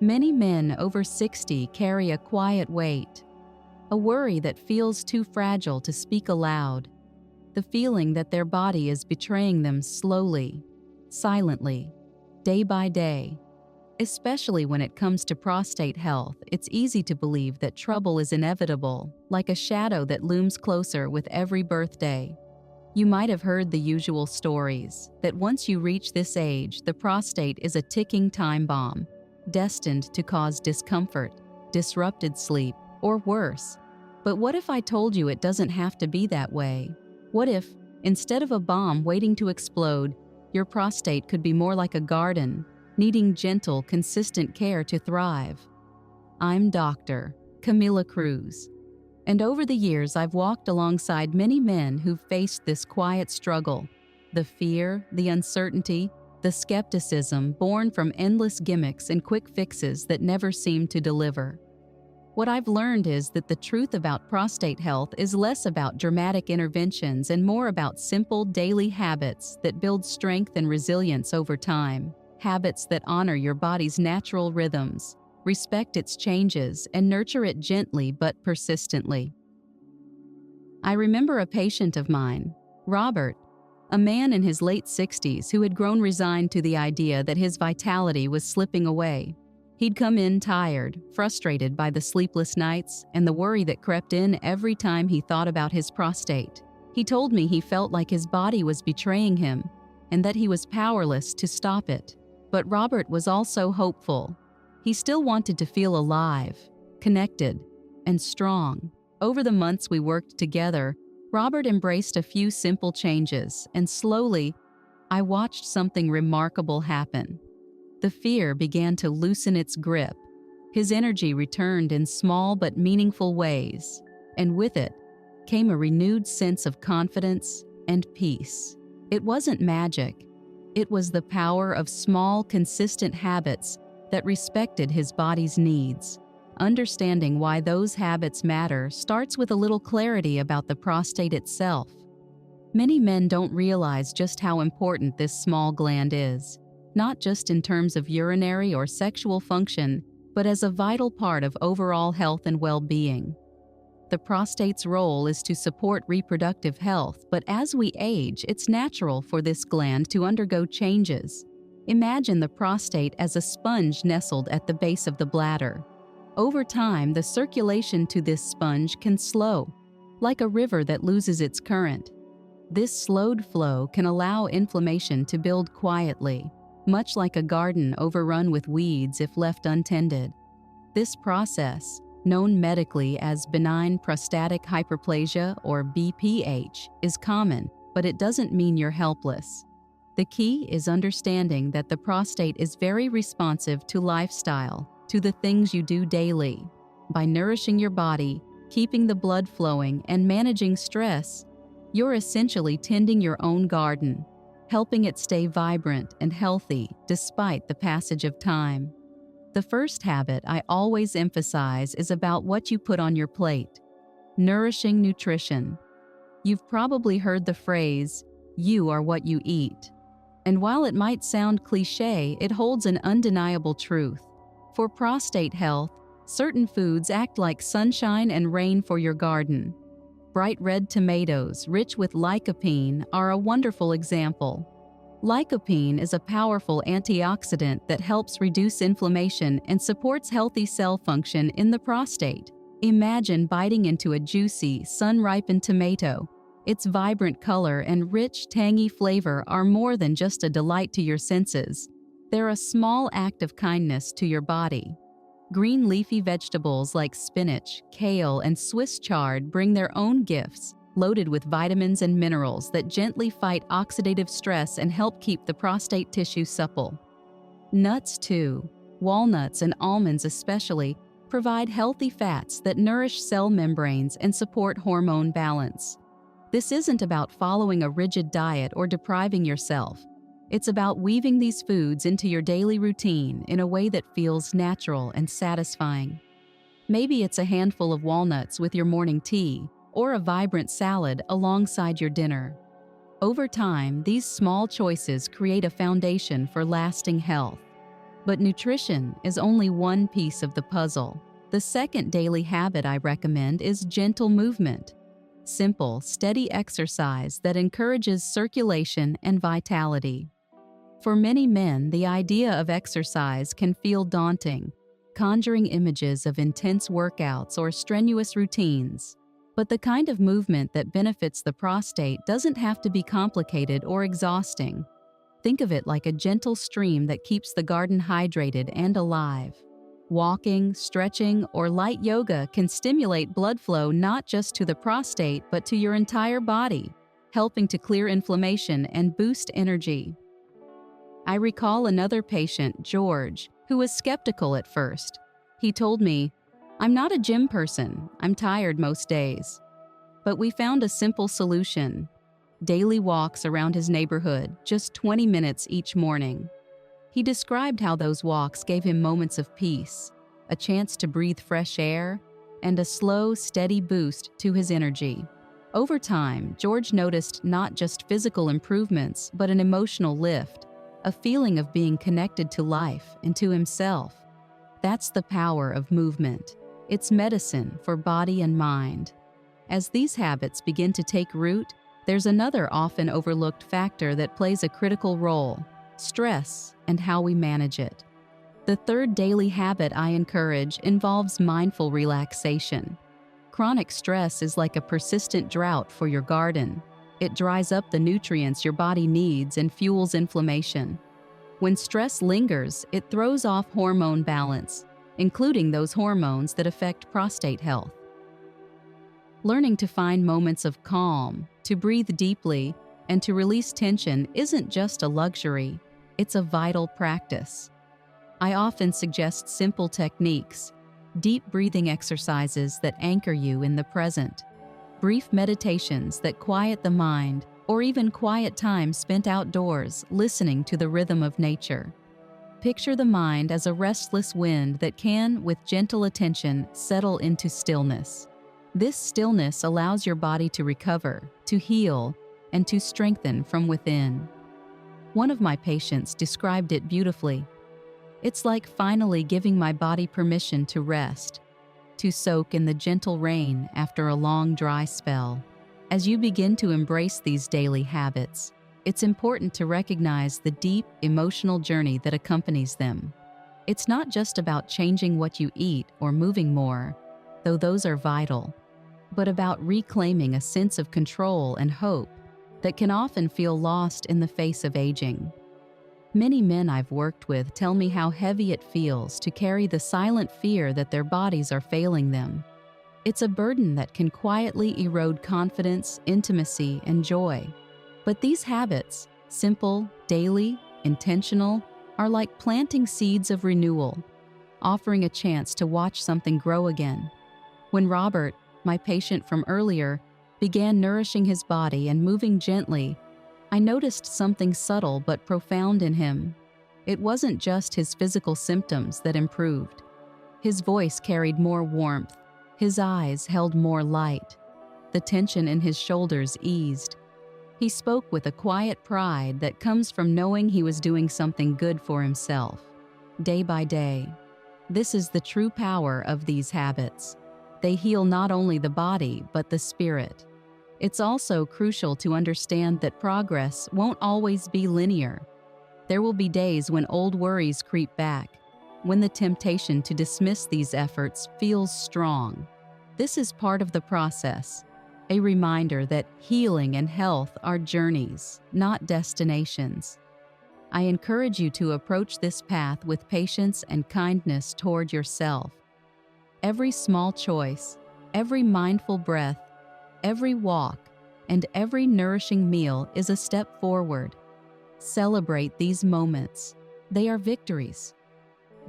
Many men over 60 carry a quiet weight, a worry that feels too fragile to speak aloud, the feeling that their body is betraying them slowly, silently, day by day. Especially when it comes to prostate health, it's easy to believe that trouble is inevitable, like a shadow that looms closer with every birthday. You might have heard the usual stories, that once you reach this age, the prostate is a ticking time bomb, destined to cause discomfort, disrupted sleep, or worse. But what if I told you it doesn't have to be that way? What if, instead of a bomb waiting to explode, your prostate could be more like a garden, needing gentle, consistent care to thrive? I'm Dr. Camila Cruz, and over the years I've walked alongside many men who've faced this quiet struggle, the fear, the uncertainty, the skepticism born from endless gimmicks and quick fixes that never seem to deliver. What I've learned is that the truth about prostate health is less about dramatic interventions and more about simple daily habits that build strength and resilience over time. Habits that honor your body's natural rhythms, respect its changes, and nurture it gently but persistently. I remember a patient of mine, Robert, a man in his late 60s who had grown resigned to the idea that his vitality was slipping away. He'd come in tired, frustrated by the sleepless nights and the worry that crept in every time he thought about his prostate. He told me he felt like his body was betraying him and that he was powerless to stop it. But Robert was also hopeful. He still wanted to feel alive, connected, and strong. Over the months we worked together, Robert embraced a few simple changes, and slowly, I watched something remarkable happen. The fear began to loosen its grip. His energy returned in small but meaningful ways, and with it came a renewed sense of confidence and peace. It wasn't magic. It was the power of small, consistent habits that respected his body's needs. Understanding why those habits matter starts with a little clarity about the prostate itself. Many men don't realize just how important this small gland is, not just in terms of urinary or sexual function, but as a vital part of overall health and well-being. The prostate's role is to support reproductive health, but as we age, it's natural for this gland to undergo changes. Imagine the prostate as a sponge nestled at the base of the bladder. Over time, the circulation to this sponge can slow, like a river that loses its current. This slowed flow can allow inflammation to build quietly, much like a garden overrun with weeds if left untended. This process, known medically as benign prostatic hyperplasia or BPH, is common, but it doesn't mean you're helpless. The key is understanding that the prostate is very responsive to lifestyle, to the things you do daily. By nourishing your body, keeping the blood flowing, and managing stress, you're essentially tending your own garden, helping it stay vibrant and healthy despite the passage of time. The first habit I always emphasize is about what you put on your plate. Nourishing nutrition. You've probably heard the phrase, "You are what you eat." And while it might sound cliché, it holds an undeniable truth. For prostate health, certain foods act like sunshine and rain for your garden. Bright red tomatoes, rich with lycopene, are a wonderful example. Lycopene is a powerful antioxidant that helps reduce inflammation and supports healthy cell function in the prostate. Imagine biting into a juicy, sun-ripened tomato. Its vibrant color and rich, tangy flavor are more than just a delight to your senses. They're a small act of kindness to your body. Green leafy vegetables like spinach, kale, and Swiss chard bring their own gifts, loaded with vitamins and minerals that gently fight oxidative stress and help keep the prostate tissue supple. Nuts, too, walnuts and almonds especially, provide healthy fats that nourish cell membranes and support hormone balance. This isn't about following a rigid diet or depriving yourself. It's about weaving these foods into your daily routine in a way that feels natural and satisfying. Maybe it's a handful of walnuts with your morning tea, or a vibrant salad alongside your dinner. Over time, these small choices create a foundation for lasting health. But nutrition is only one piece of the puzzle. The second daily habit I recommend is gentle movement. Simple, steady exercise that encourages circulation and vitality. For many men, the idea of exercise can feel daunting, conjuring images of intense workouts or strenuous routines. But the kind of movement that benefits the prostate doesn't have to be complicated or exhausting. Think of it like a gentle stream that keeps the garden hydrated and alive. Walking, stretching, or light yoga can stimulate blood flow not just to the prostate but to your entire body, helping to clear inflammation and boost energy. I recall another patient, George, who was skeptical at first. He told me, "I'm not a gym person. I'm tired most days." But we found a simple solution: daily walks around his neighborhood, just 20 minutes each morning. He described how those walks gave him moments of peace, a chance to breathe fresh air, and a slow, steady boost to his energy. Over time, George noticed not just physical improvements, but an emotional lift, a feeling of being connected to life and to himself. That's the power of movement. It's medicine for body and mind. As these habits begin to take root, there's another often overlooked factor that plays a critical role: stress and how we manage it. The third daily habit I encourage involves mindful relaxation. Chronic stress is like a persistent drought for your garden. It dries up the nutrients your body needs and fuels inflammation. When stress lingers, it throws off hormone balance, including those hormones that affect prostate health. Learning to find moments of calm, to breathe deeply, and to release tension isn't just a luxury, it's a vital practice. I often suggest simple techniques, deep breathing exercises that anchor you in the present, brief meditations that quiet the mind, or even quiet time spent outdoors listening to the rhythm of nature. Picture the mind as a restless wind that can, with gentle attention, settle into stillness. This stillness allows your body to recover, to heal, and to strengthen from within. One of my patients described it beautifully. "It's like finally giving my body permission to rest, to soak in the gentle rain after a long dry spell." As you begin to embrace these daily habits, it's important to recognize the deep emotional journey that accompanies them. It's not just about changing what you eat or moving more, though those are vital, but about reclaiming a sense of control and hope that can often feel lost in the face of aging. Many men I've worked with tell me how heavy it feels to carry the silent fear that their bodies are failing them. It's a burden that can quietly erode confidence, intimacy, and joy. But these habits, simple, daily, intentional, are like planting seeds of renewal, offering a chance to watch something grow again. When Robert, my patient from earlier, began nourishing his body and moving gently, I noticed something subtle but profound in him. It wasn't just his physical symptoms that improved. His voice carried more warmth. His eyes held more light. The tension in his shoulders eased. He spoke with a quiet pride that comes from knowing he was doing something good for himself, day by day. This is the true power of these habits. They heal not only the body, but the spirit. It's also crucial to understand that progress won't always be linear. There will be days when old worries creep back, when the temptation to dismiss these efforts feels strong. This is part of the process, a reminder that healing and health are journeys, not destinations. I encourage you to approach this path with patience and kindness toward yourself. Every small choice, every mindful breath, every walk, and every nourishing meal is a step forward. Celebrate these moments. They are victories.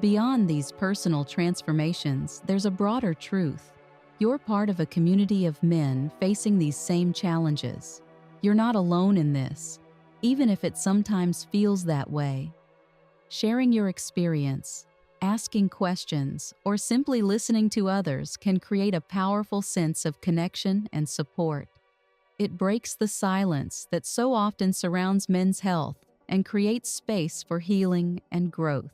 Beyond these personal transformations, there's a broader truth. You're part of a community of men facing these same challenges. You're not alone in this, even if it sometimes feels that way. Sharing your experience, asking questions, or simply listening to others can create a powerful sense of connection and support. It breaks the silence that so often surrounds men's health and creates space for healing and growth.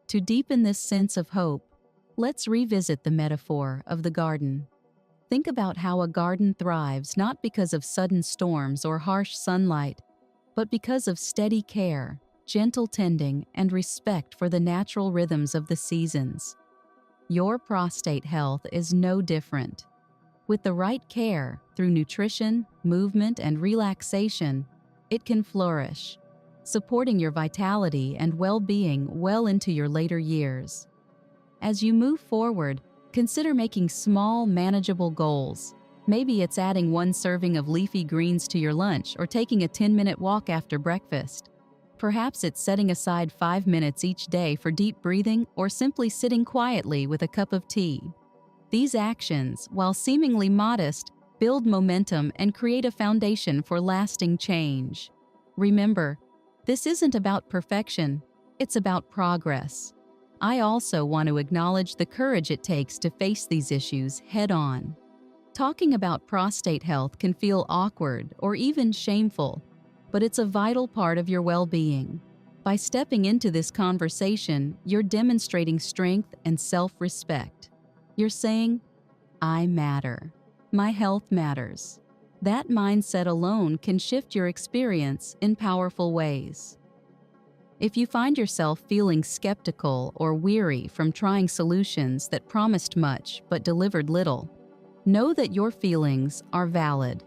To deepen this sense of hope, let's revisit the metaphor of the garden. Think about how a garden thrives not because of sudden storms or harsh sunlight, but because of steady care, gentle tending, and respect for the natural rhythms of the seasons. Your prostate health is no different. With the right care, through nutrition, movement, and relaxation, it can flourish, supporting your vitality and well-being well into your later years. As you move forward, consider making small, manageable goals. Maybe it's adding 1 serving of leafy greens to your lunch or taking a 10-minute walk after breakfast. Perhaps it's setting aside 5 minutes each day for deep breathing or simply sitting quietly with a cup of tea. These actions, while seemingly modest, build momentum and create a foundation for lasting change. Remember, this isn't about perfection, it's about progress. I also want to acknowledge the courage it takes to face these issues head-on. Talking about prostate health can feel awkward or even shameful, but it's a vital part of your well-being. By stepping into this conversation, you're demonstrating strength and self-respect. You're saying, "I matter. My health matters." That mindset alone can shift your experience in powerful ways. If you find yourself feeling skeptical or weary from trying solutions that promised much but delivered little, know that your feelings are valid.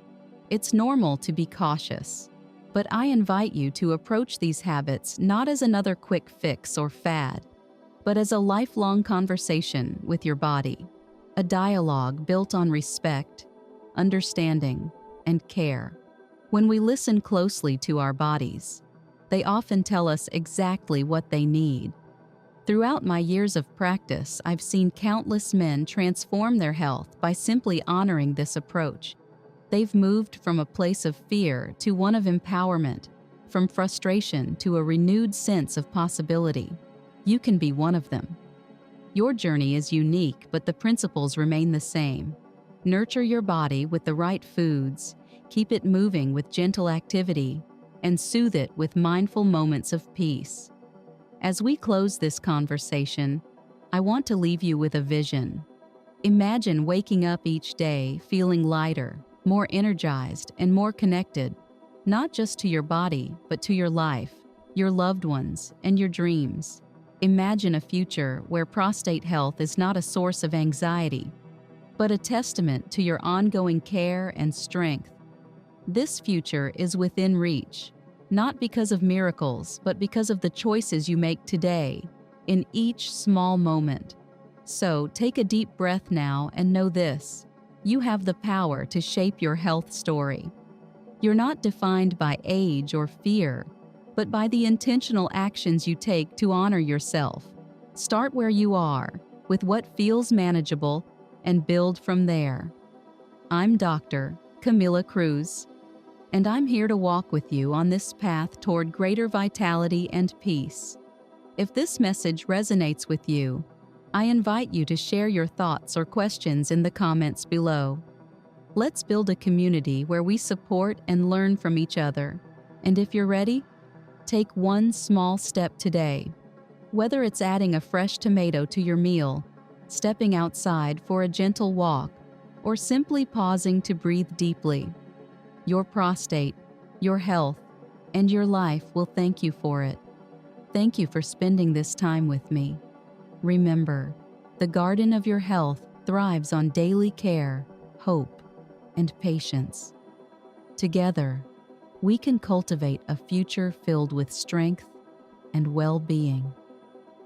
It's normal to be cautious, but I invite you to approach these habits not as another quick fix or fad, but as a lifelong conversation with your body, a dialogue built on respect, understanding, and care. When we listen closely to our bodies, they often tell us exactly what they need. Throughout my years of practice, I've seen countless men transform their health by simply honoring this approach. They've moved from a place of fear to one of empowerment, from frustration to a renewed sense of possibility. You can be one of them. Your journey is unique, but the principles remain the same. Nurture your body with the right foods, keep it moving with gentle activity, and soothe it with mindful moments of peace. As we close this conversation, I want to leave you with a vision. Imagine waking up each day feeling lighter, more energized, and more connected, not just to your body, but to your life, your loved ones, and your dreams. Imagine a future where prostate health is not a source of anxiety, but a testament to your ongoing care and strength. This future is within reach, not because of miracles, but because of the choices you make today, in each small moment. So take a deep breath now and know this: you have the power to shape your health story. You're not defined by age or fear, but by the intentional actions you take to honor yourself. Start where you are, with what feels manageable, and build from there. I'm Dr. Camila Cruz, and I'm here to walk with you on this path toward greater vitality and peace. If this message resonates with you, I invite you to share your thoughts or questions in the comments below. Let's build a community where we support and learn from each other. And if you're ready, take one small step today. Whether it's adding a fresh tomato to your meal, stepping outside for a gentle walk, or simply pausing to breathe deeply, your prostate, your health, and your life will thank you for it. Thank you for spending this time with me. Remember, the garden of your health thrives on daily care, hope, and patience. Together, we can cultivate a future filled with strength and well-being.